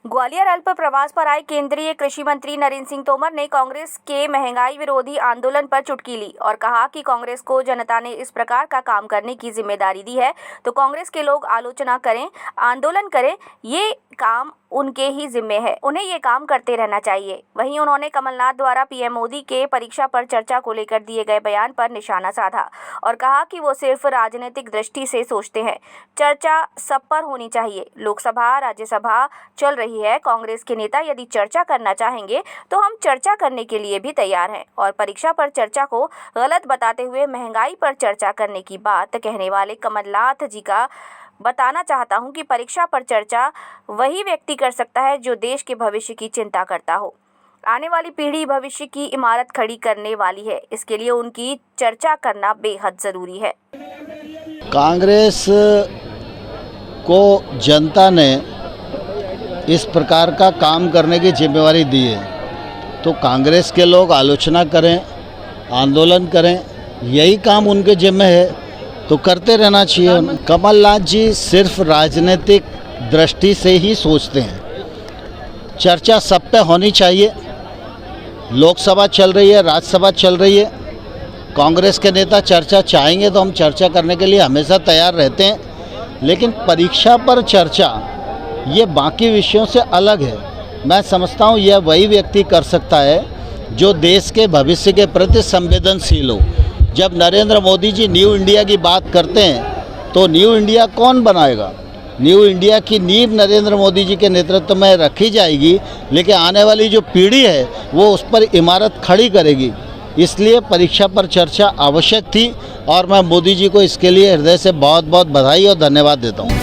ग्वालियर अल्प प्रवास पर आए केंद्रीय कृषि मंत्री नरेंद्र सिंह तोमर ने कांग्रेस के महंगाई विरोधी आंदोलन पर चुटकी ली और कहा कि कांग्रेस को जनता ने इस प्रकार का काम करने की जिम्मेदारी दी है तो कांग्रेस के लोग आलोचना करें, आंदोलन करें, ये काम उनके ही जिम्मे है, उन्हें ये काम करते रहना चाहिए। वहीं उन्होंने कमलनाथ द्वारा पीएम मोदी के परीक्षा पर चर्चा को लेकर दिए गए बयान पर निशाना साधा और कहा कि वो सिर्फ राजनीतिक दृष्टि से सोचते हैं। चर्चा सब पर होनी चाहिए। लोकसभा, राज्यसभा चल रही है। कांग्रेस के नेता यदि चर्चा करना चाहेंगे तो हम चर्चा करने के लिए भी तैयार हैं। और परीक्षा पर चर्चा को गलत बताते हुए महंगाई पर चर्चा करने की बात कहने वाले कमलनाथ जी का बताना चाहता हूं कि परीक्षा पर चर्चा वही व्यक्ति कर सकता है जो देश के भविष्य की चिंता करता हो। आने वाली पीढ़ी भविष्य की इमारत खड़ी करने वाली है, इसके लिए उनकी चर्चा करना बेहद ज़रूरी है। कांग्रेस को जनता ने इस प्रकार का काम करने की जिम्मेवारी दी है तो कांग्रेस के लोग आलोचना करें, आंदोलन करें, यही काम उनके जिम्मे है तो करते रहना चाहिए। कमलनाथ जी सिर्फ राजनीतिक दृष्टि से ही सोचते हैं। चर्चा सब पे होनी चाहिए। लोकसभा चल रही है, राज्यसभा चल रही है। कांग्रेस के नेता चर्चा चाहेंगे तो हम चर्चा करने के लिए हमेशा तैयार रहते हैं, लेकिन परीक्षा पर चर्चा ये बाकी विषयों से अलग है। मैं समझता हूँ यह वही व्यक्ति कर सकता है जो देश के भविष्य के प्रति संवेदनशील हो। जब नरेंद्र मोदी जी न्यू इंडिया की बात करते हैं तो न्यू इंडिया कौन बनाएगा? न्यू इंडिया की नींव नरेंद्र मोदी जी के नेतृत्व में रखी जाएगी, लेकिन आने वाली जो पीढ़ी है वो उस पर इमारत खड़ी करेगी। इसलिए परीक्षा पर चर्चा आवश्यक थी और मैं मोदी जी को इसके लिए हृदय से बहुत बहुत बधाई और धन्यवाद देता हूँ।